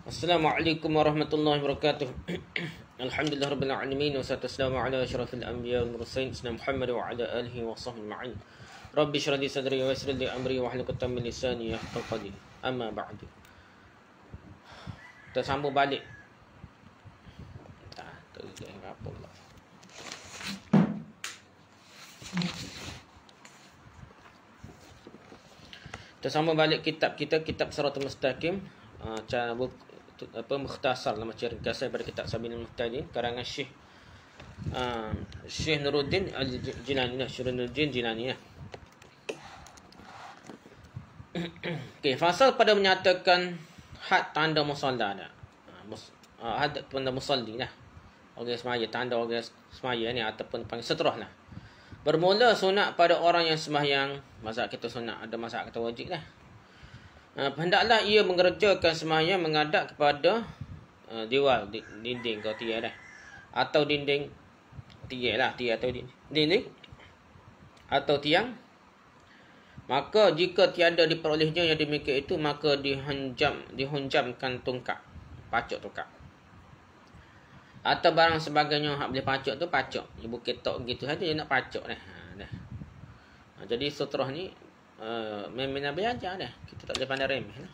Assalamualaikum warahmatullahi wabarakatuh. Alhamdulillah rabbil alamin wassalatu wassalamu ala asyrafil anbiya wal mursalin sayyidina Muhammad wa ala alihi wa sahbihi ma'in. Rabbi shrah li sadri wa yassir li amri wa hlul 'uqdatam min lisani yafqahu qawli. Amma ba'du. Kita sambung balik. Tak tahu apa pula. Kita sambung balik kitab kita, kitab Siratul Mustaqim. Cara mukhtasar lah, macam ringkasan pada kitab Sabilul Muhtadin karangan Syekh Nuruddin Al-Jilani, Syekh Nuruddin Jilani. Okey, fasal pada menyatakan had tanda musalla dah. Had tanda musalli lah. Orang semaya, tanda orang semaya ni ataupun panggil seterah lah. Bermula sunat pada orang yang sembahyang. Mazhab kita sunat, ada mazhab kata wajib lah. Hendaklah ia mengerjakan sembahyang menghadap kepada diwal, dinding atau tiang dah. Atau dinding tiang lah, tiang atau dinding atau tiang. Maka jika tiada diperolehnya yang demikian itu, maka dihunjamkan tungkak, pacuk tungkak. Atau barang sebagainya hak boleh pacuk tu pacuk. Dia bukan tok gitu saja, dia nak pacuk dah. Jadi sutrah ni memang belajar dah. Kita tak boleh pandai remeh lah.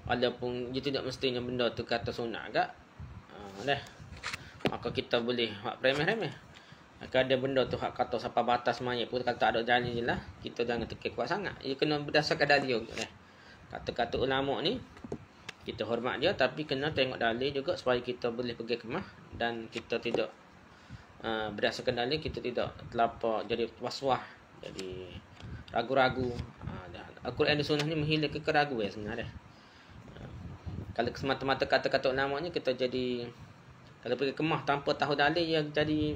Walaupun dia tidak mestinya benda tu kata sunat agak dah. Maka kita boleh hak remeh-remeh. Kalau ada benda tu hak kata sampai batas maya pun, kalau tak ada dalil je lah, kita jangan tekek kuat sangat. Ia kena berdasarkan dalil juga dah. Kata-kata ulama ni kita hormat dia, tapi kena tengok dalil juga supaya kita boleh pergi kemah dan kita tidak berdasarkan dalil kita tidak terlampau jadi waswah, jadi ragu-ragu. Al-Quran dan Sunnah ni menghilangkan keraguan sebenarnya. Kalau semata-mata kata-kata ulamanya kita jadi, kalau pergi kemah tanpa tahu dalil, ya jadi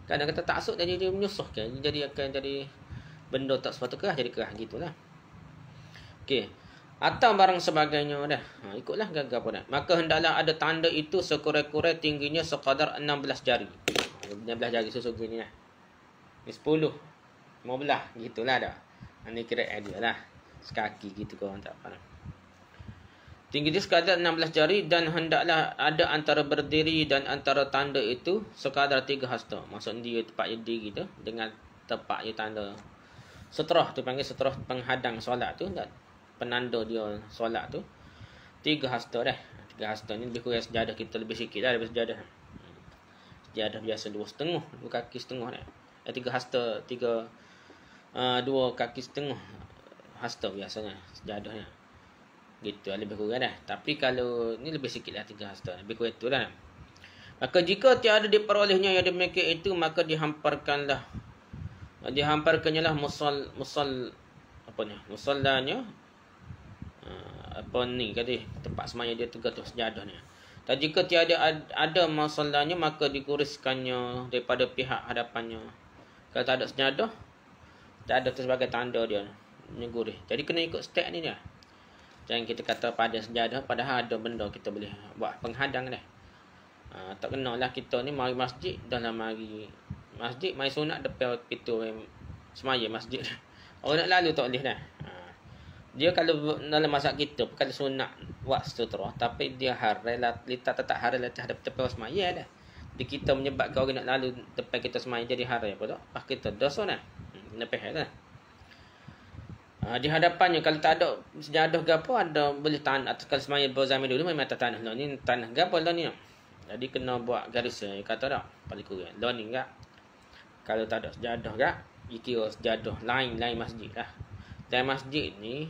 kadang-kadang taksub, jadi dia menyusahkan, jadi akan jadi benda tak sepatutnya jadi kerah gitulah. Okey. Atau barang sebagainya dah. Ikutlah gagal pun dah. Maka hendaklah ada tanda itu sekurang-kurang tingginya sekadar 16 jari. 16 jari susu gini lah. Ni 10, 15 gitulah dah. Ini kira dia lah. Sekaki gitu kau orang tak faham. Tinggi dia sekadar 16 jari, dan hendaklah ada antara berdiri dan antara tanda itu sekadar 3 hasta. Maksud dia tempat dia diri tu dengan tempat dia tanda. Seterah tu panggil seterah penghadang solat tu, penanda dia solat tu 3 hasta dah. 3 hasta ni lebih kurang sejadah kita lebih sikit lah daripada sejadah. Sejadah biasa 2,5, 2 kaki setengah dah. 3 hasta, 2 kaki setengah hasta biasanya sejadahnya. Gitu lebih kurang dah. Tapi kalau ni lebih sikit lah 3 hasta. Lebih kurang tu lah. Maka jika tiada diperolehnya yang demikian itu, maka dihamparkannya lah musallanya apa ni kata tempat semaya dia tu tu sejadahnya. Dan jika tiada ada musallanya, maka dikuriskannya daripada pihak hadapannya. Kalau tak ada sejadah, tak ada tu sebagai tanda dia menyegurih. Jadi kena ikut step ni dia. Jangan kita kata pada sejadah padahal ada benda kita boleh buat penghadang dah. Tak kenalah kita ni mari masjid, dalam mari masjid mai sunat depan pintu semaya masjid. Orang nak lalu tak boleh dah. Dia kalau dalam mazhab kita bukan sunat buat sutra, tapi dia haram letak hadap depan semaya dah. Jadi kita menyebabkan orang nak lalu depan kita semaya jadi haram pula. Pas kita dosa dah. Nepeh dah. Di hadapannya kalau tak ada sejadah ke apa, ada boleh tanah. Kalau semaya berzaman dulu memang tak tanah. Lah ni tanah ke apa lah ni. Jadi kena buat garis kata tak paling kurang. Lah ni enggak. Kalau tak ada sejadah enggak, kira sejadah lain masjid lah. Dan masjid ni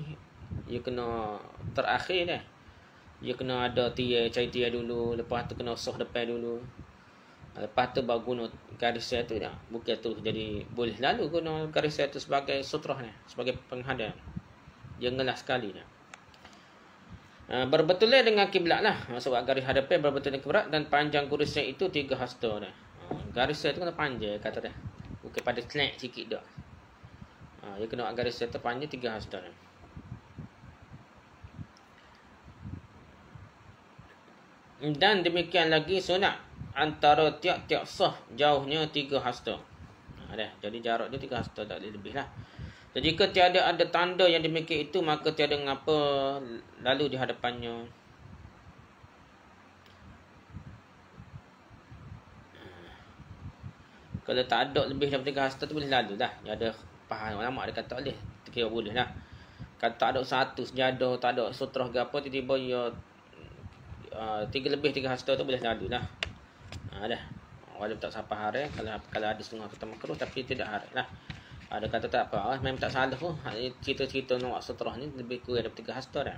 dia kena terakhir dah. Dia kena ada cari tiang dulu, lepas tu kena soh depan dulu. Lepas tu baru guna garis tu dah. Bukan tu jadi boleh lalu guna garis tu sebagai sutrah ni, sebagai penghadang. Dia ngelas sekali dah. Berbetulan dengan kiblat lah. Maksud garis hadapan berbetulan dengan kiblat, dan panjang garis itu 3 hasta dah. Garis tu kena panjang kata dah. Bukan pada slack sikit dah. Dia kena garis tu panjang 3 hasta dah. Dan demikian lagi sunat antara tiap-tiap sah jauhnya 3 hasta. Dah. Jadi jarak dia 3 hasta, tak boleh lebih lah. Dan jika tiada ada tanda yang demikian itu, maka tiada mengapa lalu di hadapannya. Kalau tak ada lebih daripada 3 hasta tu boleh lalu dah. Dia ada faham ulama dia kata boleh. Kira boleh lah. Kalau tak ada satu sejadah, tak ada sutrah ke apa, tiba-tiba ya 3 lebih 3 hasta tu boleh lalu lah. Dah. Walaupun tak sampai hari, kalau ada setengah kata makruh tapi tidak hari lah. Ada kata tak apa, memang tak salah pun. Cerita-cerita nak sutrah ni lebih kurang daripada 3 hasta dah.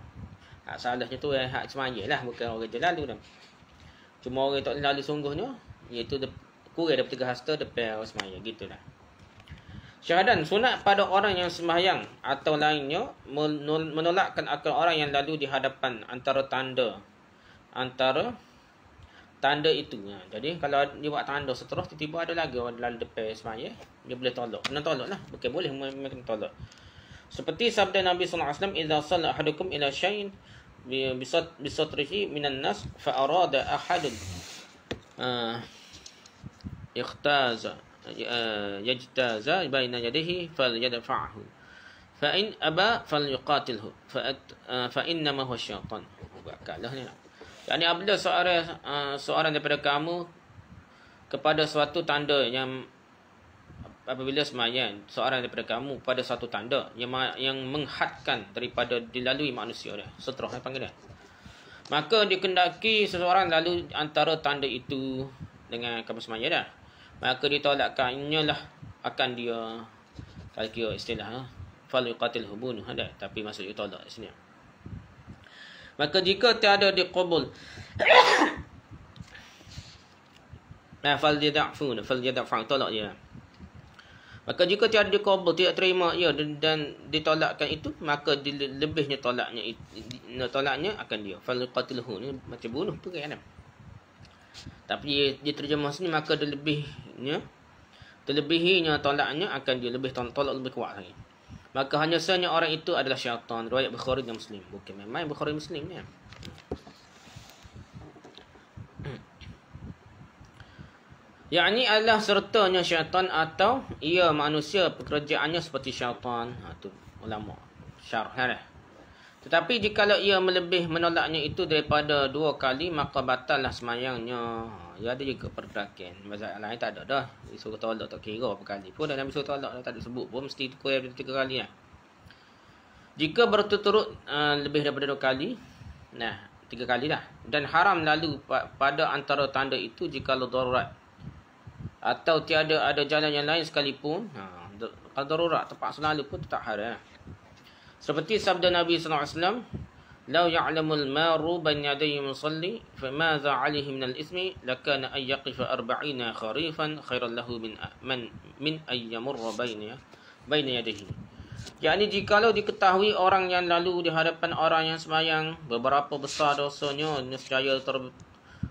Hak salahnya tu hak semaya lah, bukan orang je lalu dah. Cuma orang tak lalu sungguhnya, iaitu kurang daripada 3 hasta depan orang semaya gitu dah. Syahadan sunat pada orang yang sembahyang atau lainnya menolakkan akal orang yang lalu di hadapan antara tanda itu. Jadi kalau dia buat tanda seterus, tiba-tiba ada lagi orang lalu depan semaya, dia boleh tolak. Kena tolak lah. Bukan boleh, kena tolak. Seperti sabda Nabi SAW, "Idza shalla ahadukum ila syai'in bisatrihi minan nas fa arada ahadun ikhtaza yajtaza baina yadihi falyadfa'hu fa in aba falyuqatilhu fa innama huwa syaitan." Bakalah ni. Yani apabila seorang daripada kamu kepada suatu tanda yang apabila sembahyang seorang daripada kamu pada satu tanda yang menghadkan daripada dilalui manusia dia, sutrah panggil dia, maka dikendaki seseorang lalu antara tanda itu dengan kamu sembahyang dah, maka ditolakkannya lah akan dia, kalau kira istilah fal yuqatilhu bunuh ada, tapi maksud ditolak di sini. Maka jika tiada diqabul fal yada'fu tolak dia. Maka jika tiada diqabul, tidak terima ia dan ditolakkan itu, maka lebihnya tolaknya akan dia. Fal yuqatilhu ni macam bunuh tu kan. Tapi dia terjemah sini, maka terlebihinya tolaknya akan dia, lebih tolak lebih kuat lagi. Maka hanya sahaja orang itu adalah syaitan. Riwayat Bukhari dan Muslim. Bukan memang Bukhari Muslim ni. Yakni adalah sertanya syaitan atau ia manusia pekerjaannya seperti syaitan. Tu ulama syarah dah. Tetapi jikalau ia melebih menolaknya itu daripada 2 kali, maka batallah semayangnya. Ya ada juga pergerakan. Mazhab lain tak ada dah. Disuruh tolak tak kira berapa kali pun. Dan Nabi suruh tolak tak ada sebut pun. Mesti kurang daripada 3 kali lah. Jika berturut-turut lebih daripada 2 kali. 3 kali dah. Dan haram lalu pada antara tanda itu jikalau darurat. Atau tiada ada jalan yang lain sekalipun. Kalau darurat terpaksa lalu pun tak haram. Seperti sabda Nabi SAW. "Lau ya'lamul maru baina yadayi musalli famaza 'alaihi minal ismi lakana ay yaqifa 40 kharifan khairan lahu min ay yamurra baina yadayhi." Yani jikalau diketahui orang yang lalu di hadapan orang yang sembahyang beberapa besar dosanya, nescaya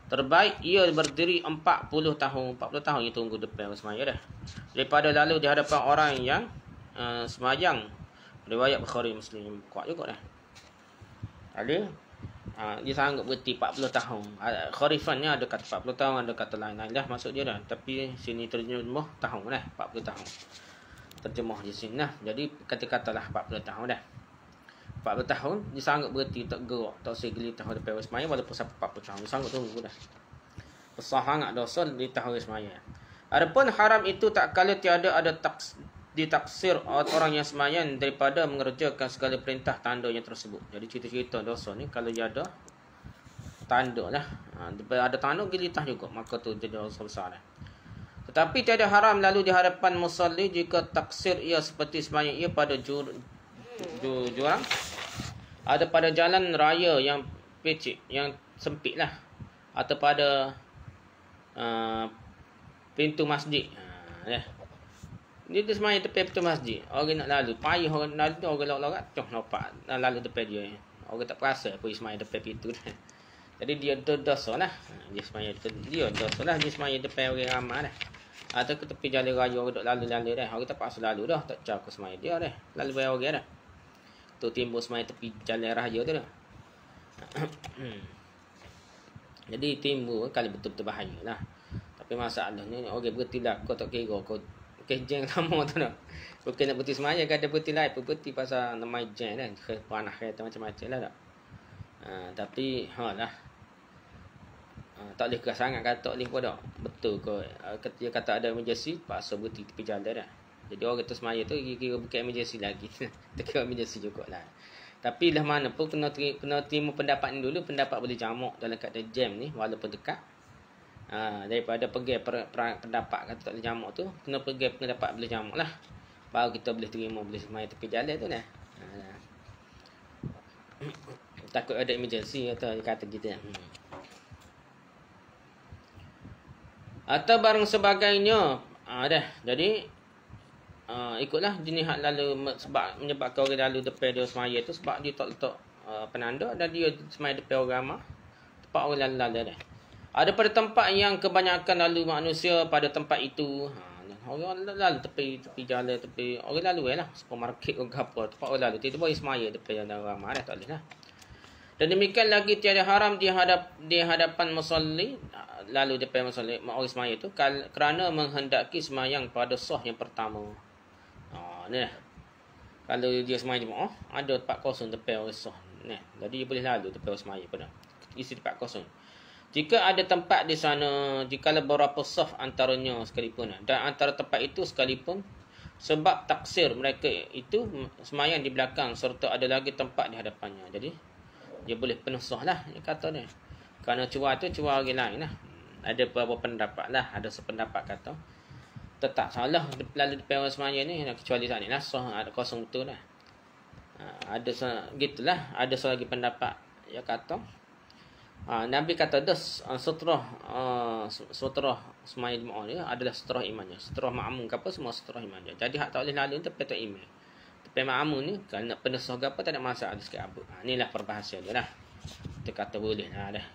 terbaik ia berdiri 40 tahun. 40 tahun ia tunggu depan sembahyang dah, daripada lalu di hadapan orang yang sembahyang. Riwayat Bukhari Muslim. Kuat juga dah. Ada dia sanggup berhenti 40 tahun. Kharifannya ada kata 40 tahun, ada kata lain-lain dah maksud dia dah. Tapi sini terjemah tahun dah, 40 tahun. Terjemah di sini lah. Jadi kata-katalah 40 tahun dah. 40 tahun dia sanggup berhenti, tak gerak, tak segeli tahun depan semaya walaupun sampai 40 tahun. Dia sanggup tunggu dah. Besar sangat dosa di tahun semaya. Adapun haram itu tak kala tiada ada ditaksir orang yang sembahyang daripada mengerjakan segala perintah tanda yang tersebut. Jadi cerita-cerita dosa ni kalau dia ada tanda lah. Ada tanda gilitah juga, maka tu jadi dosa besar lah. Tetapi tiada haram lalu di hadapan musalli jika taksir ia seperti sembahyang ia pada jurang, ada pada jalan raya yang pecik, yang sempit lah, atau pada pintu masjid. Dia semayang tepi pintu masjid. Orang nak lalu, payah orang lalu, orang lorak-lorak, nampak lalu tepi dia. Orang tak perasan apa dia semayang tepi pintu. Jadi dia dosa lah. Dia semayang dia dosa lah, dia semayang tepi orang ramai dah. Atau ke tepi jalan raya orang duk lalu-lalu dah. Orang tak paksa lalu dah, tak cakap ke semayang dia dah. Lalu bayar orang dah. Tu timbul semayang tepi jalan raya tu dah. Jadi timbul kalau betul-betul bahaya lah. Tapi masalahnya orang berhenti lah, kau tak kira kau jeng lama tu nak. Bukan nak berhenti semayang, ada berhenti lain pun berhenti pasal nama jeng kan. Panah kereta macam-macam lah tak. Tapi lah. Tak boleh keras sangat kata boleh pun tak. Betul ke? Dia kata ada emergency, paksa berhenti tepi jalan dah. Jadi orang kata semaya tu kira bukan emergency lagi. Kira emergency jugalah. Tapi lah mana pun kena terima pendapat ni dulu. Pendapat boleh jamak dalam keadaan jam ni walaupun dekat. Daripada pergi pendapat kata tak boleh jamak tu, kena pergi pendapat boleh jamak lah. Baru kita boleh terima boleh semaya tepi jalan tu lah. Takut ada emergency atau kata gitu. Atau barang sebagainya. Dah. Jadi ikutlah jenis hak lalu sebab menyebabkan orang lalu depan dia semaya tu sebab dia tak letak penanda dan dia semaya depan orang ramah. Tempat orang lalu dah. Ada pada tempat yang kebanyakan lalu manusia pada tempat itu. Orang lalu tepi jalan tepi orang lalu lah supermarket ke apa tempat orang lalu tiba-tiba semaya depan orang ramah dah tak boleh lah. Dan demikian lagi tiada haram di hadapan musalli lalu depan musalli orang semaya itu kerana menghendaki sembahyang pada sah yang pertama. Ni lah. Kalau dia sembahyang jemaah ada tempat kosong depan orang sah. Ni. Jadi dia boleh lalu depan orang semaya pada isi tempat kosong. Jika ada tempat di sana, jikalau beberapa saf antaranya sekalipun dan antara tempat itu sekalipun sebab taksir mereka itu sembahyang di belakang serta ada lagi tempat di hadapannya. Jadi dia boleh penuh sah lah dia kata ni. Kerana cuar tu cuar orang lain lah. Ada beberapa pendapat lah. Ada sependapat kata tetap salah lalu depan orang semaya ni kecuali saat ni lah sah ada kosong betul lah. Ada gitulah. Ada lagi pendapat dia kata Nabi kata das sutrah semaya jemaah ni adalah sutrah imannya. Sutrah ma'mum ke apa semua sutrah imannya. Jadi hak tak boleh lalu tu petak imam. Tapi ma'mum ni kalau nak penuh sah apa tak ada masalah sikit abuk. Inilah perbahasan dia lah. Dia kata boleh lah dah.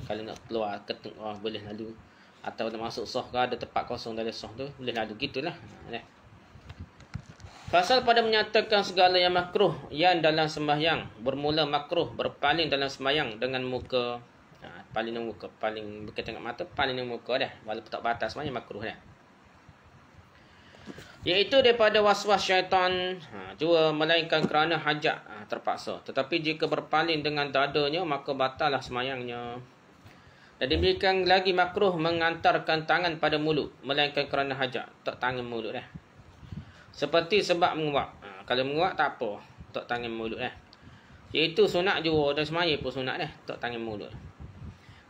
Kalau nak keluar ke tengah boleh lalu atau nak masuk sah ke ada tempat kosong dalam sah tu boleh lalu gitulah. Pasal pada menyatakan segala yang makruh yang dalam sembahyang bermula makruh berpaling dalam sembahyang dengan muka paling dengan muka paling berkaitan dengan mata paling dengan muka dah walaupun tak batas sembahyang makruh dah. Iaitu daripada was-was syaitan jua melainkan kerana hajat terpaksa. Tetapi jika berpaling dengan dadanya maka batallah sembahyangnya. Dan demikian lagi makruh mengantarkan tangan pada mulut melainkan kerana hajat tak tangan mulut dah. Seperti sebab menguap. Kalau menguap tak apa tak tangan mulut dah. Iaitu sunat jua dan semaya pun sunat dah tak tangan mulut.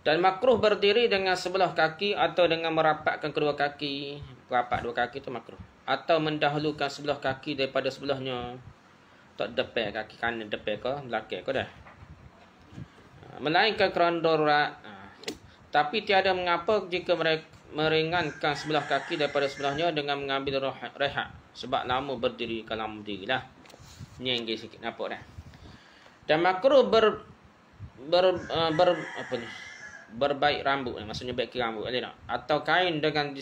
Dan makruh berdiri dengan sebelah kaki atau dengan merapatkan kedua kaki. Rapat dua kaki tu makruh. Atau mendahulukan sebelah kaki daripada sebelahnya. Tak depan kaki kanan depan ke belakang ke dah. Melainkan kerana darurat. Tapi tiada mengapa jika mereka meringankan sebelah kaki daripada sebelahnya dengan mengambil rehat. Sebab lama berdiri kalau lama berdiri lah. Ni yang sikit nampak dah. Dan makruh berbaik rambut, maksudnya baik rambut ada tak? Atau kain dengan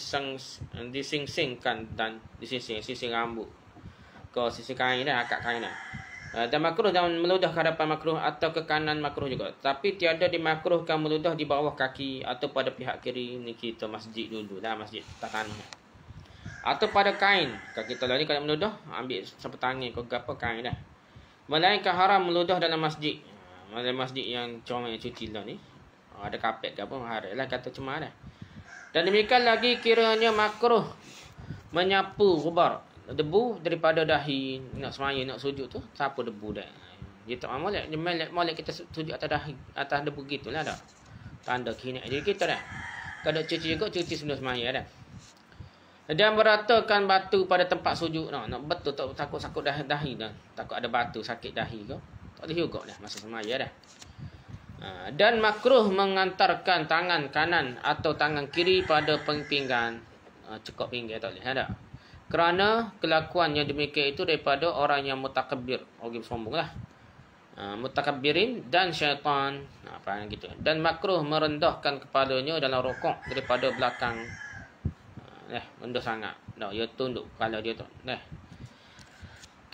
disingsingkan dan sising rambut ke sisi kain dah, akak kain dah. Dan makruh dan meludah ke hadapan makruh atau ke kanan makruh juga. Tapi tiada dimakruhkan meludah di bawah kaki atau pada pihak kiri. Ni kita masjid dulu lah, masjid tanah. Atau pada kain. Kalau kita lari kalau meludah ambil sampai tangan ke apa kain dah. Melainkan haram meludah dalam masjid. Dalam masjid yang comel yang cuci lah ni. Ada kapet ke apa haram lah kata cuma dah. Dan demikian lagi kiranya makruh menyapu gubar debu daripada dahi nak semaya nak sujud tu sapu debu dah. Dia tak molek kita sujud atas dahi atas debu gitulah dah. Tanda kini jadi kita dah. Kalau cuci juga cuci sebelum semaya dah. Dan meratakan batu pada tempat sujud nak betul tak takut sakut dahi dah. Takut ada batu sakit dahi ke. Tak boleh juga dah masa semaya dah. Dan makruh mengantarkan tangan kanan atau tangan kiri pada pinggan. Cekok pinggan tak boleh ada. Kerana kelakuan yang demikian itu daripada orang yang mutakabbir, orang sombong lah. Mutakabbirin dan syaitan. Apa yang gitu. Dan makruh merendahkan kepalanya dalam rokok daripada belakang. Rendah sangat. Dia tunduk kepala dia tu.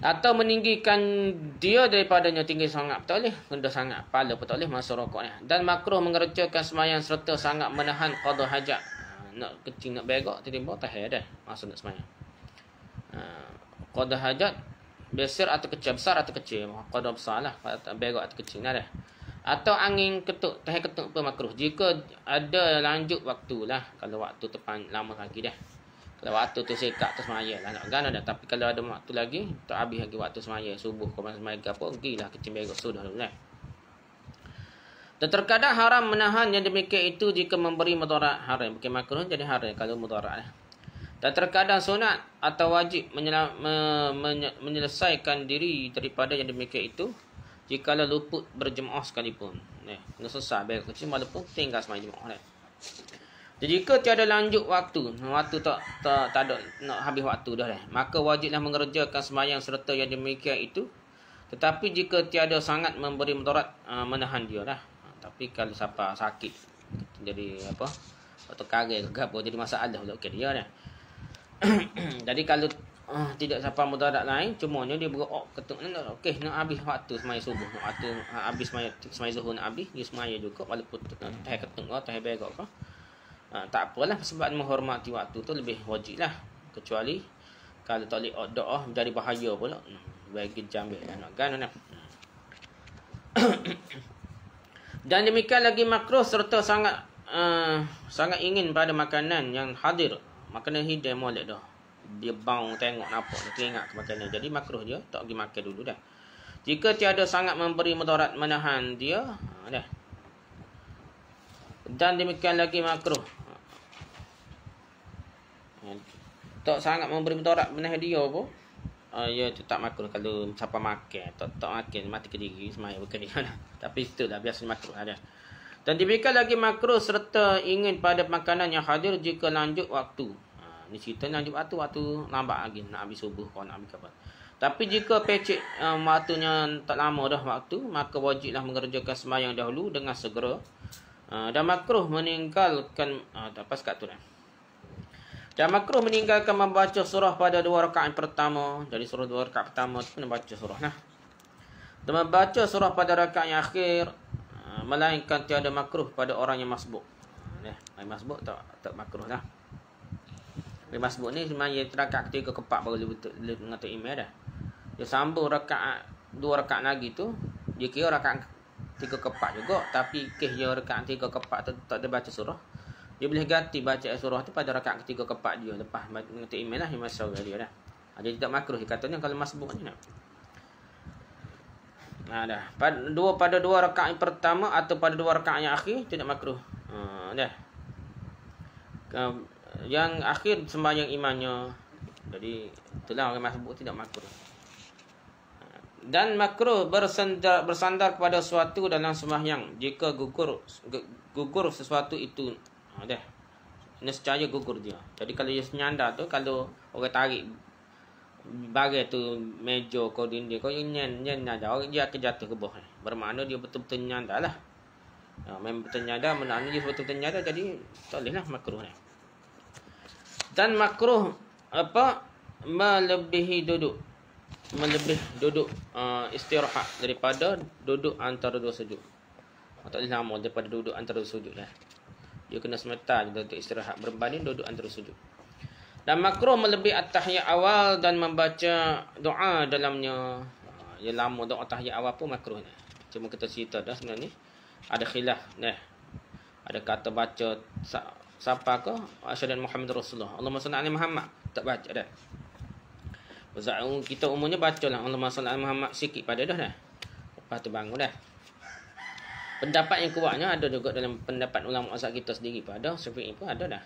Atau meninggikan dia daripadanya tinggi sangat. Tak boleh. Rendah sangat. Kepala pun tak boleh masa rokok ni. Dan makruh mengerjakan sembahyang serta sangat menahan qada hajat. Nak kecil nak begok tiba-tiba tahan dah. Masa nak sembahyang. Qada hajat besar atau kecil. Besar atau kecil. Qada besar lah. Begok atau kecil dah. Atau angin ketuk, tahi ketuk pun makruh. Jika ada lanjut waktu lah. Kalau waktu tepan lama lagi dah. Kalau waktu tu sekak tu semaya lah. Nak gana dah. Tapi kalau ada waktu lagi, tak habis lagi waktu semaya. Subuh kau semaya ke apa, pergilah kecil berok sudah dulu lah. Dan terkadang haram menahan yang demikian itu jika memberi mudarat haram. Bukan makruh jadi haram kalau mudarat lah. Dan terkadang sunat atau wajib menyelesaikan diri daripada yang demikian itu jikalau luput berjemaah sekalipun. Kena selesai bayar kecil walaupun tinggal semai jemaah. Jadi jika tiada lanjut waktu tak ada nak habis waktu dah maka wajiblah mengerjakan sembahyang serta yang demikian itu. Tetapi jika tiada sangat memberi mudarat menahan dia dah. Tapi kalau siapa sakit jadi apa atau kaget ke apa jadi masalah untuk dia dah. Jadi kalau tidak siapa mudarat lain cumanya dia berok ketuk okey nak habis waktu semaya subuh nak waktu habis semaya zuhur nak habis dia semaya juga walaupun tak ketuk tak berok ke. Tak apalah sebab menghormati waktu tu lebih wajib lah. Kecuali kalau tak boleh doa menjadi bahaya pula. Bagi jambil nak kan nak. Dan demikian lagi makruh serta sangat ingin pada makanan yang hadir. Makanan hidang molek dah. Dia bau tengok nampak dia teringat ke makanan. Jadi makruh dia tak pergi makan dulu dah. Jika tiada sangat memberi mudarat menahan dia dah. Dan demikian lagi makruh tak sangat memberi mudarat menahan dia pun ya tak makruh kalau siapa makan tak makan mati ke diri semaya bukan dia lah. Tapi itulah biasa makruh ada. Dan demikian lagi makruh serta ingin pada makanan yang hadir jika lanjut waktu. Ni cerita lanjut waktu lambat lagi nak habis subuh kau nak habis kapan. Tapi jika pecik waktunya tak lama dah waktu maka wajiblah mengerjakan sembahyang dahulu dengan segera. Dan makruh meninggalkan tak pas kat tu dah. Dan makruh meninggalkan membaca surah pada 2 rakaat pertama. Jadi surah 2 rakaat pertama tu kena baca surah lah. Dan membaca surah pada rakaat yang akhir melainkan tiada makruh pada orang yang masbuk. Masbuk tak makruh lah. Masbuk ni sebenarnya rakaat ketiga keempat baru boleh mengatur imam dah. Dia sambung rakaat 2 rakaat lagi tu dia kira rakaat 3 keempat juga tapi dia rakaat 3 keempat tu tak ada baca surah. Dia boleh ganti baca surah tu pada rakaat ketiga keempat dia lepas mengatur imam lah imam surah dia dah. Jadi tak makruh dia katanya kalau masbuk ni nak. Dah. Pada 2 rakaat pertama atau pada 2 rakaat yang akhir tidak makruh. Dah. Yang akhir sembahyang imamnya. Jadi itulah orang masbuk tidak makruh. Dan makruh bersandar kepada sesuatu dalam sembahyang jika gugur sesuatu itu. Dah. Nescaya gugur dia. Jadi kalau dia senyandar tu kalau orang tarik bagai tu meja kau dinding kau nyan ada orang dia akan jatuh ke bawah. Bermakna dia betul-betul nyandar lah. Memang betul nyandar maknanya dia betul-betul nyandar jadi tak boleh lah makruh ni. Dan makruh melebihi duduk istirahat daripada duduk antara dua sujud. Tak boleh lama daripada duduk antara sujud lah. Dia kena semetar untuk istirahat berbanding duduk antara sujud. Dan makruh melebihi at-tahiyat awal dan membaca doa dalamnya. Yang lama doa tahiyat awal pun makruh ni. Cuma kita cerita dah sebenarnya ada khilaf nah. Ada kata baca siapa ke asyhadu Muhammad Rasulullah. Allahumma salli alaihi Muhammad tak baca dah. Kita umumnya bacalah Allahumma salli alaihi Muhammad sikit pada dah dah. Lepas tu bangun dah. Pendapat yang kuatnya ada juga dalam pendapat ulama mazhab kita sendiri pada Syafi'i pun ada dah.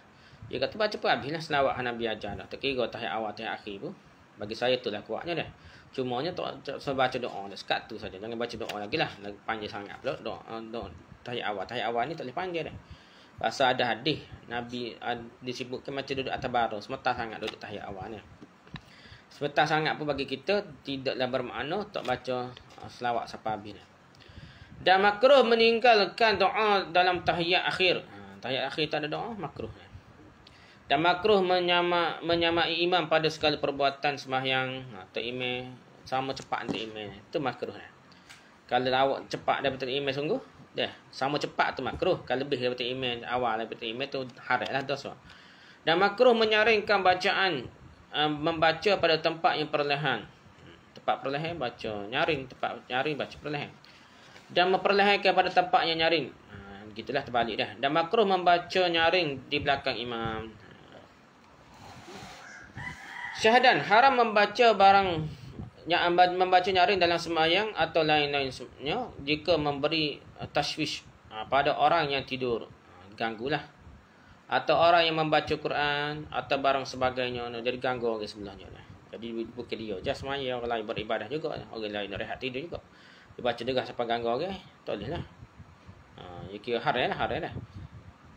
Dia kata baca pun habislah selawat Nabi ajar dah. Tak kira tahiyat awal tahiyat akhir pun. Bagi saya itulah kuatnya dah. Cumanya tak baca doa dah sekat tu saja. Jangan baca doa lagi lah. Lagi panjang sangat pula doa tahiyat awal. Tahiyat awal ni tak boleh panjang dah. Pasal ada hadis Nabi disebutkan macam duduk atas bara. Sementara sangat duduk tahiyat awal ni. Sebentar sangat pun bagi kita tidaklah bermakna tak baca selawat sampai habis. Dan makruh meninggalkan doa dalam tahiyat akhir. Tahiyat akhir tak ada doa, makruh. Dan makruh menyamai imam pada segala perbuatan sembahyang. Atau imam sama cepat untuk imam. Itu makruh. Kalau awak cepat daripada imam sungguh, dah sama cepat tu makruh. Kalau lebih daripada imam awal daripada imam tu haram lah dosa. Dan makruh menyaringkan bacaan membaca pada tempat yang perlahan. Tempat perlahan baca, nyaring tempat nyaring baca perlahan. Dan memperlihatkan pada tempat yang nyaring. Gitulah terbalik dah. Dan makruh membaca nyaring di belakang imam. Syahadan, haram membaca barang yang membaca nyaring dalam sembahyang atau lain-lainnya jika memberi tashwish pada orang yang tidur. Ganggulah. Atau orang yang membaca Quran atau barang sebagainya, jadi ganggu orang sebelahnya. Jadi bukan dia je semuanya, orang lain beribadah juga, orang lain rehat tidur juga. Dia baca dengar sampai ganggu orang, tak boleh lah. Ya kira haram lah.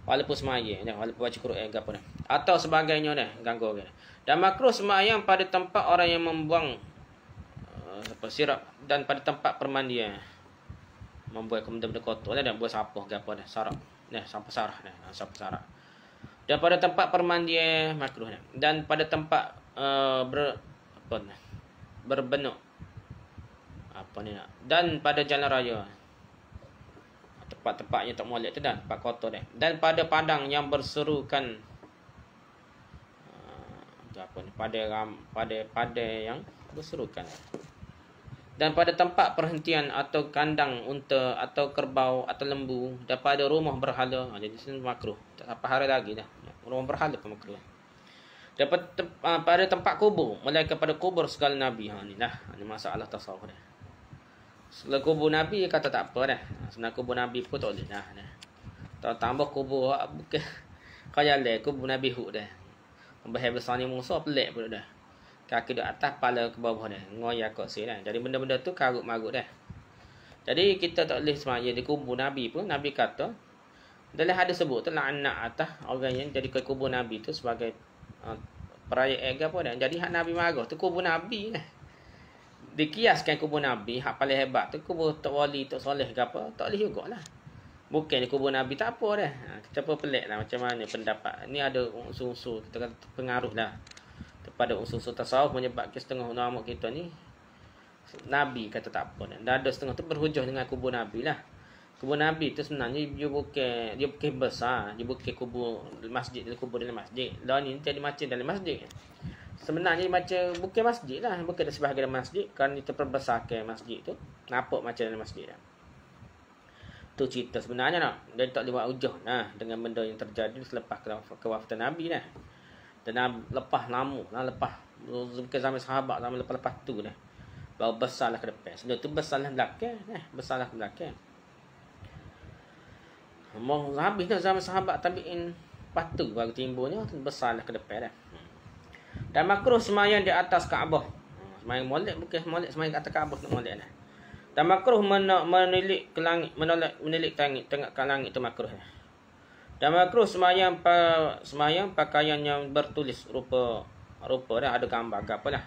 Walaupun semaya, walaupun baca Quran ke apa dah. Atau sebagainya dah, ganggu orang. Dan makruh sembahyang pada tempat orang yang membuang sirap dan pada tempat permandian. Membuat benda-benda kotor lah, dan buat sampah ke apa dah, sarap. Sampah sarah dah, sampah sarah. Dan pada tempat permandian makruh dah. Dan pada tempat berbenuk dan pada jalan raya, tempat-tempatnya tak molek tu dah, tempat kotor dah. Dan pada padang yang berserukan pada yang berserukan. Dan pada tempat perhentian atau kandang unta atau kerbau atau lembu, dan pada rumah berhala. Jadi sini makruh. Tak sampai hari lagi dah. Rumah berhala pun makruh. Dan pada tempat kubur, melainkan pada kubur segala nabi. Ni masalah tasawuf dah. Segala kubur nabi dia kata tak apa dah. Sebenarnya kubur nabi pun tak boleh dah. Tambah kubur bukan kaya le kubur nabi Hud dah. Bahaya besar ni Musa pelik pula dah. Kaki duduk atas, kepala ke bawah dah. Ngoyak kat sini dah. Jadi benda-benda tu karut-marut dah. Jadi kita tak boleh semaya di kubur Nabi pun. Nabi kata, dalam hadis sebut tu anak atas orang yang jadi ke kubur Nabi tu sebagai perayaan apa dah. Jadi hak Nabi marah tu kubur Nabi dah. Dikiaskan kubur Nabi, hak paling hebat tu kubur Tok Wali, Tok Soleh ke apa, tak boleh jugalah. Bukan kubur Nabi tak apa dah. Kita pun pelik lah macam mana pendapat. Ni ada unsur-unsur kita kata pengaruh lah. Pada unsur-unsur tasawuf menyebabkan setengah ulama kita ni Nabi kata tak apa dah. Dan ada setengah tu berhujah dengan kubur Nabi lah. Kubur Nabi tu sebenarnya dia bukan besar, dia bukan kubur masjid, dia kubur dalam masjid. Lah ni jadi macam dalam masjid. Sebenarnya macam bukan masjid lah, bukan sebahagian masjid, kerana kita perbesarkan masjid tu nampak macam dalam masjid lah. Tu cerita sebenarnya nak. Dan tak boleh buat hujah dengan benda yang terjadi selepas kewafatan Nabi lah. Dan lepas lama lah, lepas bukan zaman sahabat, zaman lepas tu dah. Baru besarlah ke depan. Sebelum tu besarlah belakang, besarlah ke belakang. Mau habis dah zaman sahabat tabi'in, lepas tu baru timbulnya besarlah ke depan dah. Dan makruh sembahyang di atas Kaabah. Sembahyang molek bukan molek sembahyang kat atas Kaabah nak molek dah. Dan makruh menilik ke langit, menilik tengok ke langit tu makruh dah. Dan makruh sembahyang pakaian yang bertulis rupa dah, ada gambar ke apalah.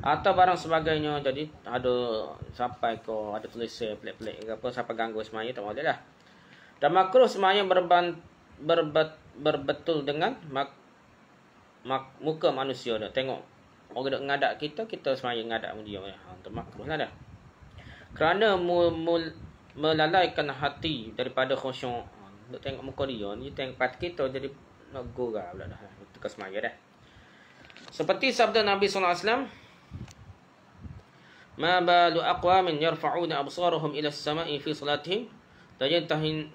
Atau barang sebagainya, jadi ada sampai ke ada tulisan pelik-pelik ke apa sampai ganggu sembahyang tak boleh dah. Dan makruh sembahyang berbetul dengan muka manusia dah. Tengok orang dok ngadak kita sembahyang ngadak dia. Itu makruh lah dah. Kerana melalaikan hati daripada khusyuk. Duk tengok muka dia ni, tengok pat kita jadi nak gurau pula dah. Itu kesemaya dah. Seperti sabda Nabi sallallahu alaihi wasallam, "Ma balu aqwamin yarfa'una absarahum ila as-sama'i fi salatihim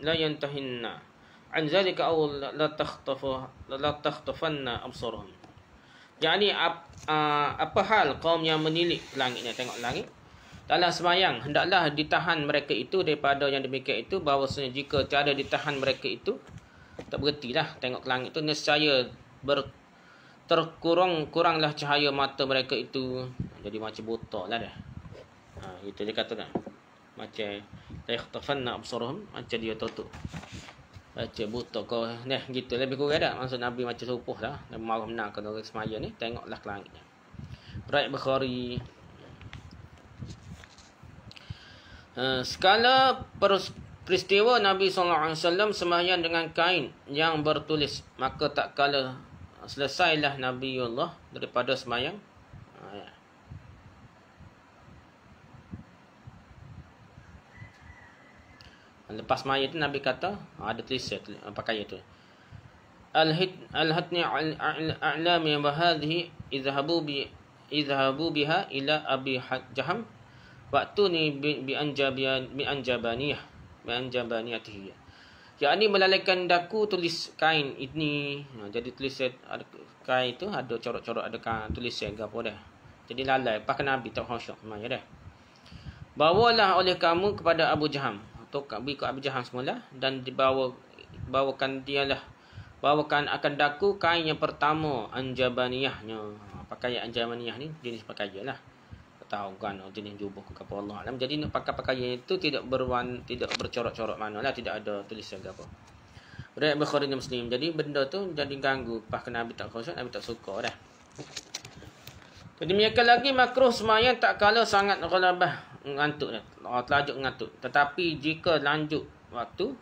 la yantahinna an zalika aw la takhtafanna absarahum." Yani apa hal kaum yang menilik langit ni, tengok langit dalam sembahyang, hendaklah ditahan mereka itu daripada yang demikian itu, bahawasanya jika tiada ditahan mereka itu, tak berhentilah tengok ke langit itu, nescaya kuranglah cahaya mata mereka itu, jadi macam buta lah dah. Itu dia kata kan, macam yakhtafanna absarahum, macam dia tutup, macam buta kau gitu lebih kurang dah. Maksud Nabi macam serupuh lah, Nabi marah menangkan orang sembahyang ni, tengoklah ke langit. Riwayat Bukhari. Skala peristiwa Nabi SAW sembahyang dengan kain yang bertulis, maka tak kala selesailah Nabiullah daripada sembahyang. Lepas sembahyang tu Nabi kata, ada tulisan pakai itu. Al-hatni a'lami wa hadhihi idhabu biha ila Abi Jaham waktu ni bi anjabaniyah yakni melalaikan daku tulis kain ini. Jadi tulisan kain itu ada corak-corak, ada tulisan ke apa dah. Jadi lalai pakai Nabi tak khusyuk semaya dah. Bawalah oleh kamu kepada Abu Jaham, atau ke Abu Jaham semula, dan bawakan akan daku kain yang pertama anjabaniyahnya. Pakaian anjabaniyah ni jenis pakaian lah. Tahu kan jenis jubah ke apa Allah alam. Jadi nak pakai pakaian itu tidak bercorak-corak manalah, tidak ada tulisan ke apa. Riwayat Bukhari dan Muslim. Jadi benda tu jadi ganggu pakai Nabi tak khusyuk, Nabi tak suka dah. Jadi mereka lagi makruh sembahyang tak kala sangat ghalabah ngantuk dah. Terlajuk ngantuk. Tetapi jika lanjut waktu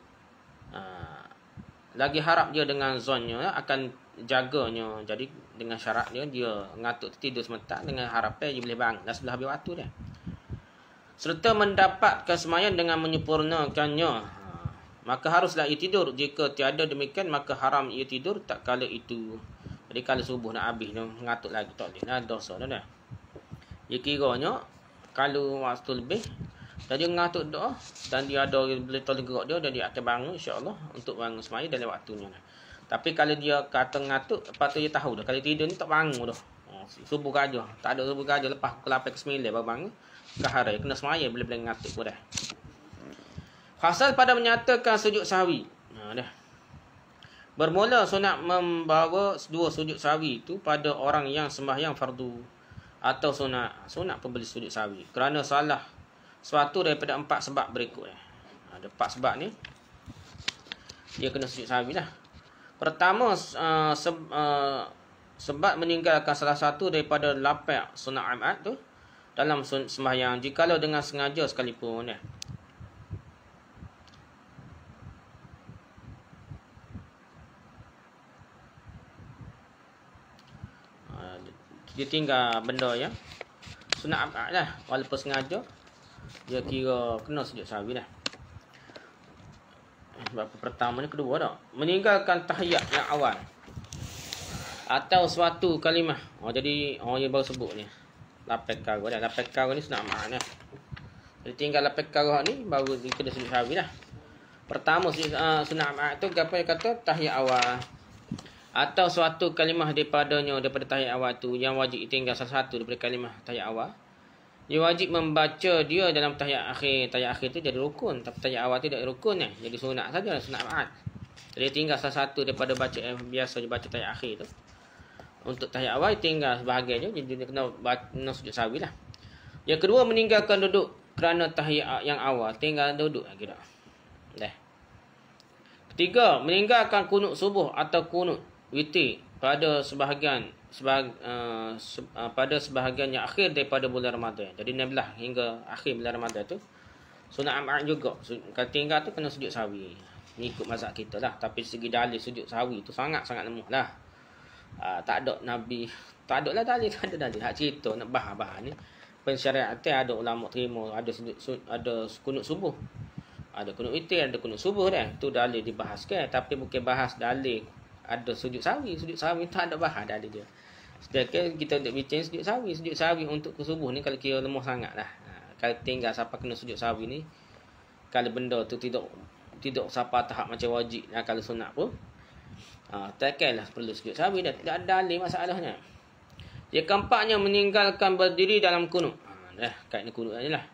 lagi harap dia dengan zonnya akan jaganya. Jadi dengan syarat dia ngantuk tidur sebentar dengan harapan dia boleh bangun dah sebelah habis waktu dia. Serta mendapatkan sembahyang dengan menyempurnakannya. Maka haruslah ia tidur. Jika tiada demikian maka haram ia tidur tak kala itu. Jadi kalau subuh nak habis dia ngantuk lagi tak boleh. Nah dosa dah. Dia kiranya kalau waktu lebih dan dia ngantuk doa dan dia ada boleh tolong gerak dia dan dia akan bangun insya-Allah untuk bangun sembahyang dalam waktunya. Tapi kalau dia kata ngantuk, lepas tu dia tahu dah. Kalau tidur ni tak bangun dah. Subuh kerja. Tak ada subuh kerja. Lepas pukul 8 ke 9 baru bangun. Keharai. Kena semaya boleh-boleh ngantuk pun dah. Fasal pada menyatakan sujud sahwi. Dah. Bermula sunat membawa dua sujud sahwi itu pada orang yang sembahyang fardu. Atau sunat pembeli sujud sahwi. Kerana salah suatu daripada 4 sebab berikut. Ada 4 sebab ni. Dia kena sujud sahwi lah. Pertama, sebab meninggalkan salah satu daripada lapak sunat amat tu dalam sembahyang jikalau dengan sengaja sekalipun ya. Dia tinggal benda ya sunat amat lah walaupun sengaja dia kira kena sujud sahwi lah. Sebab pertama ni, kedua dah meninggalkan tahiyat yang awal atau suatu kalimah. Jadi yang baru sebut ni lapek kau dah. Lapek kau ni sunat amat lah. Jadi tinggal lapek kau ni baru kena sujud sahwi lah. Pertama sunat amat tu apa yang kata tahiyat awal atau suatu kalimah daripada tahiyat awal tu yang wajib tinggal salah satu daripada kalimah tahiyat awal. Dia wajib membaca dia dalam tahiyat akhir. Tahiyat akhir tu jadi rukun. Tapi tahiyat awal tu tidak rukun. Jadi sunat saja. Sunat ma'ad. Jadi tinggal salah satu daripada baca yang biasa dibaca tahiyat akhir tu. Untuk tahiyat awal tinggal sebahagian je. Jadi dia kena sujud sahwi lah. Yang kedua meninggalkan duduk. Kerana tahiyat yang awal tinggal duduk lagi dah. Ketiga meninggalkan kunut subuh atau kunut witir pada sebahagian yang akhir daripada bulan Ramadan. Jadi 16 hingga akhir bulan Ramadan tu sunat amat juga. Kalau tinggal tu kena sujud sahwi. Mengikut mazhab kita lah. Tapi segi dalil sujud sahwi tu sangat-sangat lemah lah. Tak ada Nabi. Tak ada lah dalil. Tak ada dalil. Hak cerita nak bahas ni. Pensyariatan ada ulama terima. Ada kunut subuh. Ada kunut witir. Ada kunut subuh dah. Tu dalil dibahaskan. Tapi bukan bahas dalil. Ada sujud sahwi. Sujud sahwi tak ada bahas dalil dia. Sedangkan kita nak bincang sujud sahwi. Sujud sahwi untuk ke subuh ni kalau kira lemah sangat lah. Kalau tinggal siapa kena sujud sahwi ni. Kalau benda tu tidak siapa tahap macam wajib lah. Kalau sunat pun. Takkanlah perlu sujud sahwi dah. Tak ada dalil masalahnya. Yang keempatnya meninggalkan berdiri dalam kunut. Kaitnya kunut ni lah.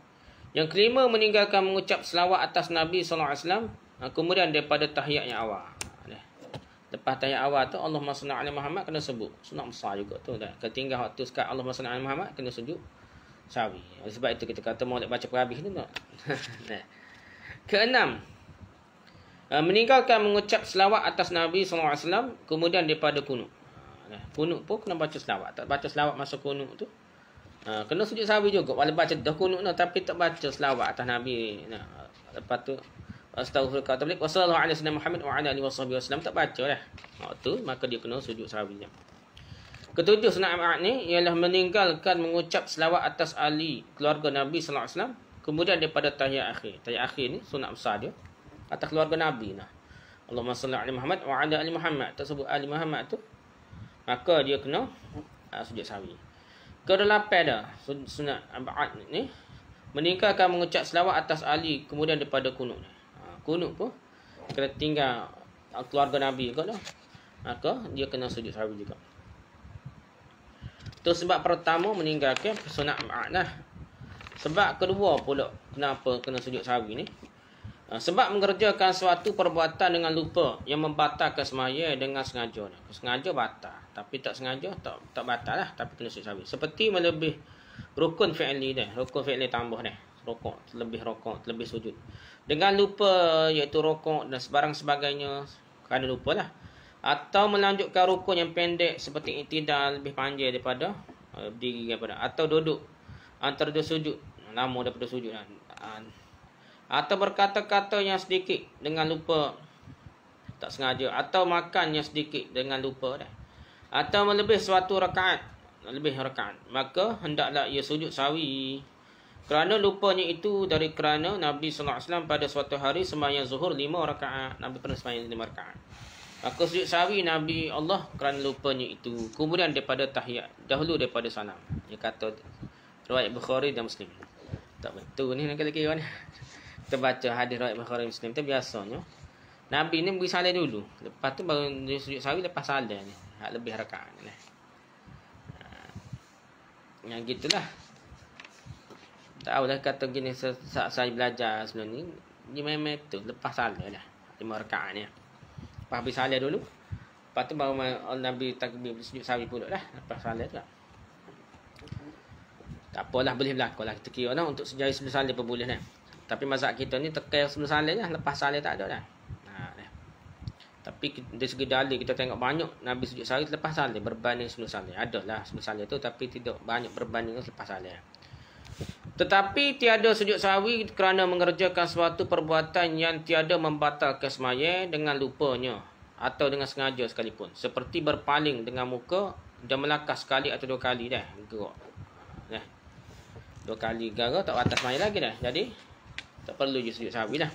Yang kelima meninggalkan mengucap selawat atas Nabi SAW. Kemudian daripada tahiyat yang awal. Lepas tahiyat awal tu Allahumma salli ala Muhammad kena sebut. Sunat besar juga tu dah. Ketinggal waktu sekat Allahumma salli ala Muhammad kena sujud sahwi. Oleh sebab itu kita kata mau nak baca perhabis tu tak. Keenam, meninggalkan mengucap selawat atas Nabi SAW kemudian daripada kunut. Kunut pun kena baca selawat. Tak baca selawat masa kunut tu kena sujud sahwi juga. Walaupun baca dah kunut tapi tak baca selawat atas Nabi. Lepas tu Astaghfirullah tablik wasallallahu alaihi wasallam Muhammad wa ala alihi wasallam tak baca dah. Waktu maka dia kena sujud sahwi. Ketujuh sunat amat ni ialah meninggalkan mengucap selawat atas ahli keluarga Nabi sallallahu alaihi wasallam kemudian daripada tahiyat akhir. Tahiyat akhir ni sunat besar dia atas keluarga Nabi nah. Allahumma salli ala Muhammad wa ala ali Muhammad. Tersebut ali Muhammad tu maka dia kena sujud sahwi. Kedelapan dah sunat amat ni meninggalkan mengucap selawat atas Ali kemudian daripada kunut. Kunut pun kena tinggal keluarga Nabi juga dah. Maka dia kena sujud sahwi juga. Itu sebab pertama meninggalkan sunat ma'nah. Sebab kedua pula kenapa kena sujud sahwi ni? Sebab mengerjakan suatu perbuatan dengan lupa yang membatalkan semaya dengan sengaja. Sengaja batal, tapi tak sengaja tak batal lah, tapi kena sujud sahwi. Seperti melebih rukun fi'li dah, rukun fi'li tambah dah. Rokok, lebih sujud. Dengan lupa iaitu rokok dan sebarang sebagainya kerana lupa lah. Atau melanjutkan rukun yang pendek seperti iktidal lebih panjang daripada berdiri daripada, atau duduk antara dua sujud lama daripada sujud. Atau berkata-kata yang sedikit dengan lupa tak sengaja, atau makan yang sedikit dengan lupa dah, atau melebih suatu rakaat, maka hendaklah ia sujud sahwi. Kerana lupanya itu dari kerana Nabi SAW pada suatu hari sembahyang zuhur 5 rakaat. Nabi pernah sembahyang 5 rakaat. Maka sujud sahwi Nabi Allah kerana lupanya itu. Kemudian daripada tahiyat, dahulu daripada salam. Dia kata riwayat Bukhari dan Muslim. Tak betul ni nak kira ni. Kita baca hadis riwayat Bukhari Muslim tu biasanya Nabi ni beri salam dulu. Lepas tu baru dia sujud sahwi lepas salam ni. Hak lebih rakaat ni. Yang gitulah. Tak tahulah kata gini saat saya belajar sebelum ni. Dia memang tu lepas salam dah. 5 rakaat ni. Lepas habis salam dulu. Lepas tu baru Nabi takbir sujud sahwi pula dah. Lepas salam tu lah. Tak apalah, boleh berlaku lah. Kita kira lah untuk sejarah sebelum salam pun boleh dah. Tapi mazhab kita ni tekan sebelum salam lah. Lepas salam tak ada dah. Tapi dari segi dalil kita tengok banyak Nabi sujud sahwi lepas salam berbanding sebelum salam. Adalah sebelum salam tu, tapi tidak banyak berbanding lepas salam. Tetapi tiada sujud sahwi kerana mengerjakan suatu perbuatan yang tiada membatalkan sembahyang dengan lupanya atau dengan sengaja sekalipun. Seperti berpaling dengan muka dan melangkah sekali atau 2 kali dah. Gerak. 2 kali gerak tak batal sembahyang lagi dah. Jadi tak perlu je sujud sahwi lah.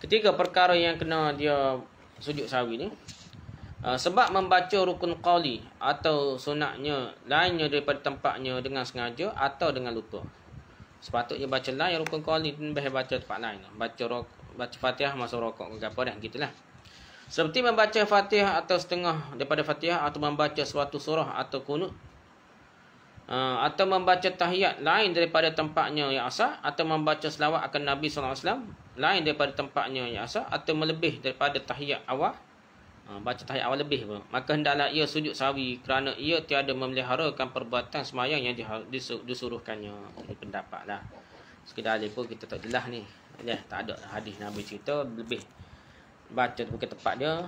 Ketiga perkara yang kena dia sujud sahwi ni, sebab membaca rukun qauli atau sunatnya lainnya daripada tempatnya dengan sengaja atau dengan lupa. Sepatutnya baca lain rukun qauli lebih baca tempat lain. Baca Fatihah masuk rokok ke apa dah gitulah. Seperti membaca Fatihah atau setengah daripada Fatihah, atau membaca suatu surah atau kunut, atau membaca tahiyat lain daripada tempatnya yang asal, atau membaca selawat akan Nabi SAW lain daripada tempatnya yang asal, atau melebih daripada tahiyat awal. Baca tahiyat awal lebih pun. Maka hendaklah ia sujud sahwi kerana ia tiada memeliharakan perbuatan sembahyang yang disuruhkannya. Ini pendapat lah. Sekedar alih pun kita tak jelas ni. Tak ada hadis Nabi cerita lebih baca bukan tempat dia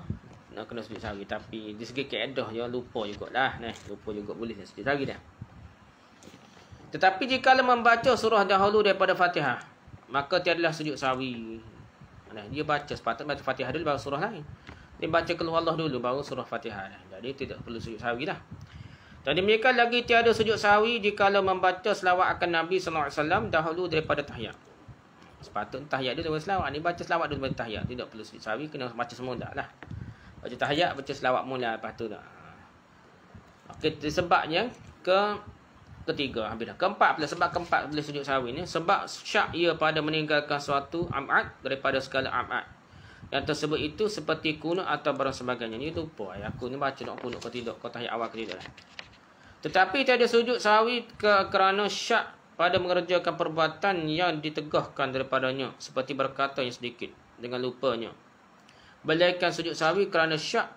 nak kena sujud sahwi. Tapi di segi kaedah dia lupa jugalah. Lupa juga boleh sujud sahwi dah. Tetapi jika membaca surah dahulu daripada Fatihah, maka tiadalah sujud sahwi. Dia baca sepatutnya baca Fatihah dulu baru surah lain. Dia baca keluar Allah dulu baru surah Fatihah. Jadi tidak perlu sujud sahwi dah. Dan demikian lagi tiada sujud sahwi jika membaca selawat akan Nabi SAW dahulu daripada tahiyat. Sepatutnya tahiyat dulu daripada selawat. Ni baca selawat dulu daripada tahiyat. Tidak perlu sujud sahwi, kena baca semula lah. Baca tahiyat, baca selawat mula lepas tu dah. Okey, sebabnya ketiga habis dah. Keempat pula, sebab keempat boleh sujud sahwi ni, sebab syak ia pada meninggalkan suatu am'ad daripada segala am'ad. Yang tersebut itu seperti kunut atau barang sebagainya. Ni lupa aku ni baca nak kunut ke tidak, kau tahiyat awal ke tidak. Tetapi tiada sujud sahwi kerana syak pada mengerjakan perbuatan yang ditegahkan daripadanya, seperti berkata yang sedikit dengan lupanya. Belikan sujud sahwi kerana syak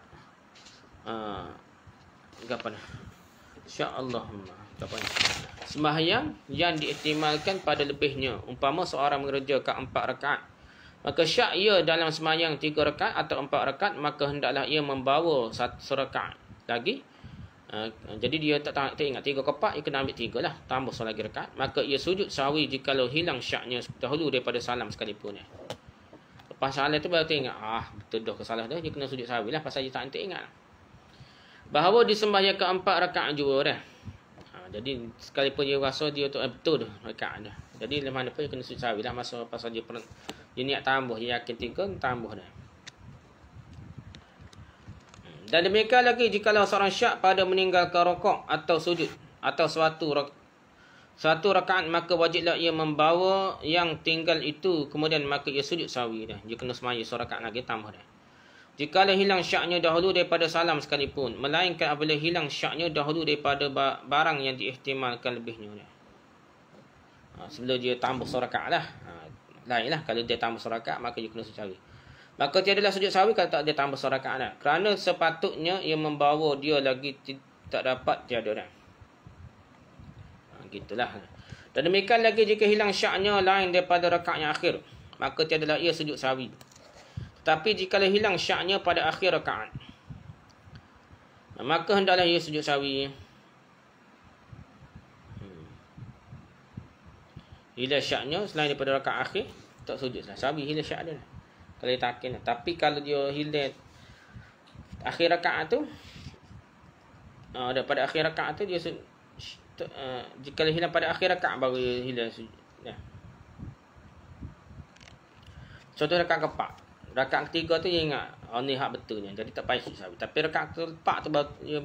syak Allahumma sembahyang yang diihtimalkan pada lebihnya. Umpama seorang mengerjakan 4 rakaat, maka syak ia dalam sembahyang 3 rakaat atau 4 rakaat, maka hendaklah ia membawa 1 rakaat lagi. Jadi dia tak ingat 3 ke 4, ia kena ambil 3 lah, tambah lagi rakaat. Maka ia sujud sahwi jikalau hilang syaknya dahulu daripada salam sekalipun. Lepas salam tu baru teringat, betul dah kesalah dah, dia kena sujud sahwi lah, pasal dia tak ingat bahawa disembahyangkan 4 rakaat juga dah. Jadi sekalipun dia rasa dia tu betul dah rakaat dah. Jadi mana pun dia kena sujud sahwi lah, masa pasal dia niat tambah, dia yakin 3 tambah dah. Dan demikian lagi jikalau seorang syak pada meninggalkan rokok atau sujud atau satu rakaat, maka wajiblah ia membawa yang tinggal itu, kemudian maka ia sujud sahwi dah. Dia kena semaya serakaat lagi tambah dah. Jikalau hilang syaknya dahulu daripada salam sekalipun, melainkan apabila hilang syaknya dahulu daripada barang yang diihtimalkan lebihnya dah. Sebelum dia tambah serakaat lah. Lainlah kalau dia tambah serakaat, maka dia kena sujud sahwi. Maka tiadalah sujud sahwi kalau tak dia tambah serakaat dah. Kerana sepatutnya ia membawa dia lagi tak dapat tiada dah. Gitulah. Dan demikian lagi jika hilang syaknya lain daripada rakaat yang akhir, maka tiadalah ia sujud sahwi. Tetapi jika hilang syaknya pada akhir rakaat, maka hendaklah ia sujud sahwi. Hilang syaknya selain daripada rakaat akhir, tak sujud sahwi, hilang syak dia. Kalau dia takin. Tapi kalau dia hilang akhir rakaat tu, daripada akhir rakaat tu dia jika hilang pada akhir rakaat baru hilang sujud. Contoh rakaat keempat. Rakaat ketiga tu dia ingat, ni hak betulnya. Jadi tak payah sujud sahwi. Tapi rakaat keempat tu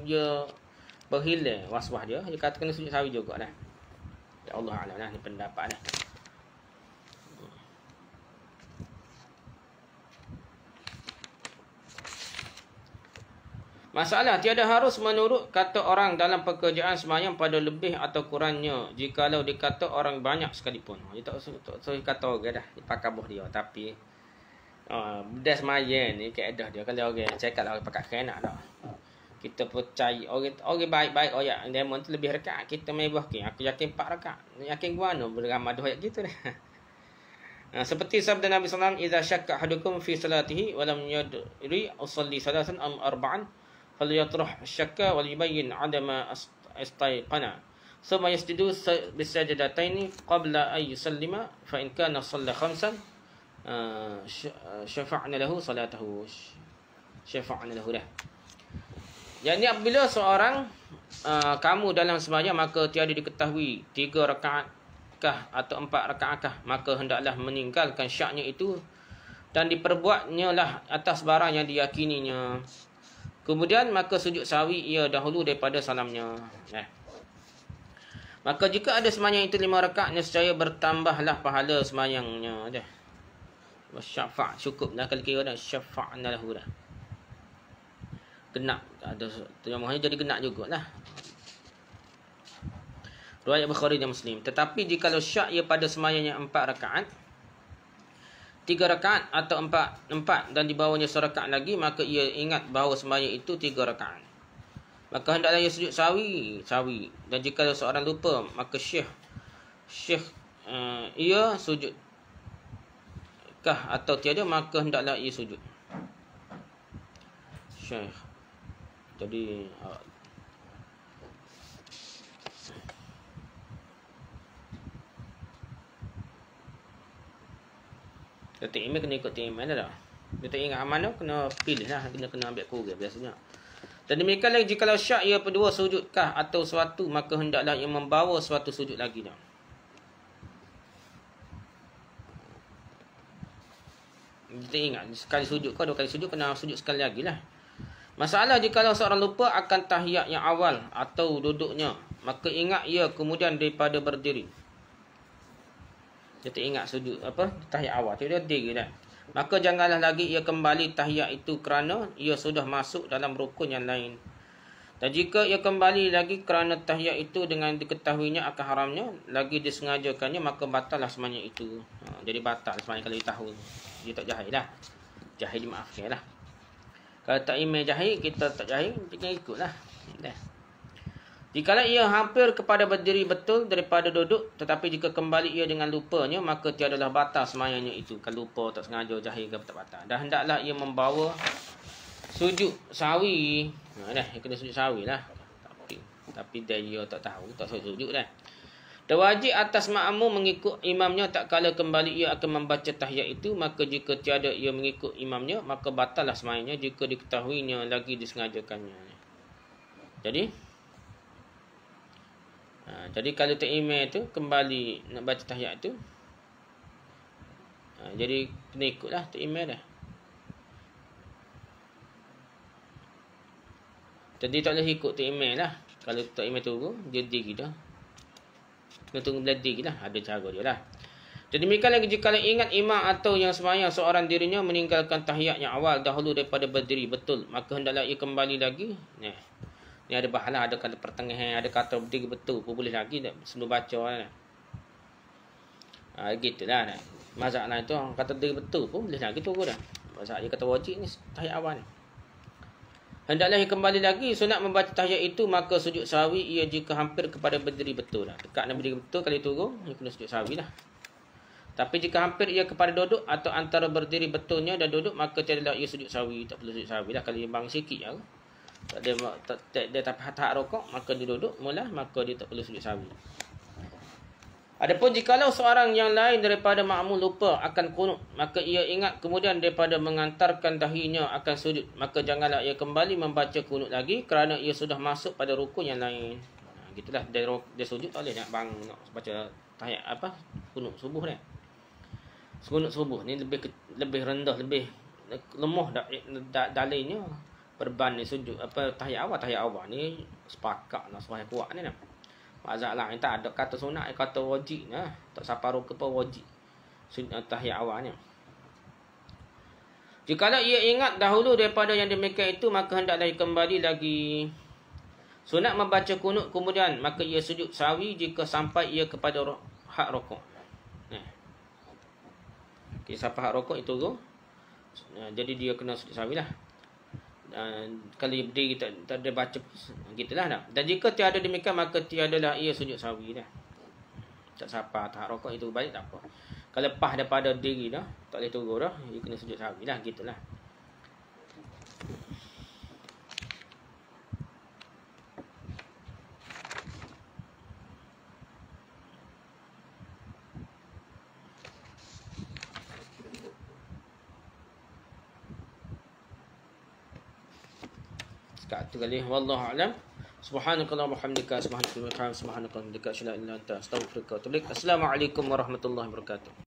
dia berhilang was-was dia. Dia kata kena sujud sahwi juga dah. Ya Allah Alam lah. Ni pendapat dah. Masalah, tiada harus menurut kata orang dalam pekerjaan sembahyang pada lebih atau kurangnya, jikalau dikata orang banyak sekalipun. Dia tak usah kata orang dah, dia pakai buah dia. Tapi budak sembahyang ni kaedah dia. Kalau orang cakap lah orang pakai khenak dah, kita percaya orang baik-baik orang demon tu lebih rakaat, kita mebah ke aku yakin 4 rakaat, yakin gua no beramal dah gitu dah. Seperti sabda Nabi sallallahu alaihi wasallam, "Idza syakka ahadukum fi salatihi wa lam yadri usalli salatan am arba'an falyatrah syakka wal yubayyin 'adama istayqana thumma yasjudu bisajdataini qabla ay yusallima fa in kana shalla khamsan syafa'na lahu salatahu." Syafa'na lahu dah. Yang ni apabila seorang kamu dalam sembahyang, maka tiada diketahui 3 rakaat kah atau 4 rakaat kah, maka hendaklah meninggalkan syaknya itu dan diperbuatnya lah atas barang yang diyakininya. Kemudian maka sujud sahwi ia dahulu daripada salamnya. Maka jika ada sembahyang itu 5 rakaat, nescaya bertambahlah pahala sembahyangnya dah. Syafa' cukup dah kalau kira dah, syafa'na lahu dah. Genap ada terjemahannya jadi genap jugalah. Riwayat Bukhari dan Muslim. Tetapi jika syak ia pada sembahyang yang 4 rakaat, 3 rakaat atau 4 dan di bawahnya serakaat lagi, maka ia ingat bahawa sembahyang itu 3 rakaat, maka hendaklah ia sujud sahwi. Dan jika seorang lupa, maka syekh ia sujud kah atau tiada, maka hendaklah ia sujud. Syekh. Jadi Datuk Imam kena ikut Imam dah. Datuk ingat amanah kena pilih lah, kena ambil kurang biasanya. Dan demikianlah jika syak ia kedua sujudkah atau suatu, maka hendaklah ia membawa suatu sujud lagi dah. Kita ingat sekali sujud kau 2 kali sujud, kena sujud sekali lagi lah. Masalah jika seorang lupa akan tahiyat yang awal atau duduknya, maka ingat ia kemudian daripada berdiri. Dia tak ingat sujud tahiyat awal tu dia diri dah. Maka janganlah lagi ia kembali tahiyat itu kerana ia sudah masuk dalam rukun yang lain. Dan jika ia kembali lagi kerana tahiyat itu dengan diketahuinya akan haramnya, lagi disengajakannya, maka batallah sembahyang itu. Jadi batal sembahyang kalau dia tahu. Dia tak jahil dah. Jahil dimaafkan lah. Kalau tak imam jahil, kita tak jahil, kita ikutlah. Dah. Jikalau ia hampir kepada berdiri betul daripada duduk, tetapi jika kembali ia dengan lupanya, maka tiadalah batal sembahyangnya itu. Kalau lupa, tak sengaja, jahil ke tak batal. Dan hendaklah ia membawa sujud sahwi. Dah, dia kena sujud sahwi lah. Tapi dia tak tahu, tak sujud dah. Dan wajib atas makmum mengikut imamnya tak kala kembali ia akan membaca tahiyat itu, maka jika tiada ia mengikut imamnya, maka batallah sembahyangnya jika diketahuinya lagi disengajakannya. Jadi kalau tak imam tu kembali nak baca tahiyat tu, jadi kena ikutlah tak imam dah. Jadi tak boleh ikut tak imam lah. Kalau tak imam turun, dia diri dah. Kena tunggu beladik lah. Ada cara dia lah. Jadi demikian lagi jika ingat imam atau yang sembahyang seorang dirinya meninggalkan tahiyat yang awal dahulu daripada berdiri betul, maka hendaklah ia kembali lagi. Ni ada bahalah, ada kata pertengahan, ada kata berdiri betul pun boleh lagi sebelum baca kan. Gitulah. Mazhab lain tu kata berdiri betul pun boleh lagi tunggu dah. Mazhab dia kata wajib ni tahiyat awal ni. Hendaklah ia kembali lagi sunat membaca tahiyat itu, maka sujud sahwi ia jika hampir kepada berdiri betul lah. Dekat nak berdiri betul kali turun, ia kena sujud sahwi lah. Tapi jika hampir ia kepada duduk atau antara berdiri betulnya dan duduk, maka tiadalah ia sujud sahwi. Tak perlu sujud sahwi lah. Kalau dia bangun sikit je, dia tak tahap rokok, maka dia duduk mula, maka dia tak perlu sujud sahwi. Adapun jikalau seorang yang lain daripada makmum lupa akan kunut, maka ia ingat kemudian daripada mengantarkan dahinya akan sujud, maka janganlah ia kembali membaca kunut lagi kerana ia sudah masuk pada rukun yang lain. Gitulah, dia sujud tak boleh nak bangun nak baca tahiyat kunut subuh ni. Kunut subuh ni lebih rendah, lebih lemah dalilnya berbanding sujud tahiyat awal ni sepakat lah sembahyang kuat ni. Mazhab lain tak ada kata sunat, kata wajib nah. Tak separuh ke wajib. Tahiyat awal ni. Jikalau ia ingat dahulu daripada yang demikian itu, maka hendaklah kembali lagi. Sunat membaca kunut kemudian, maka ia sujud sahwi jika sampai ia kepada hak rokok. Sampai hak rokok itu turun. Jadi dia kena sujud sahwi lah. Kalau berdiri tak ada baca, gitulah dah. Dan jika tiada demikian, maka tiadalah ia sujud sahwi dah. Tak sampai hak rokok itu balik tak apa. Kalau lepas daripada diri dah, tak boleh turun dah, dia kena sujud sahwi lah, gitulah. Satu kali, wallahu a'lam. Subhanakallahumma wa bihamdika, subhanakallahumma wa bihamdika, asyhadu an la ilaha illa anta, astaghfiruka wa atubu ilaik. Assalamualaikum warahmatullahi wabarakatuh.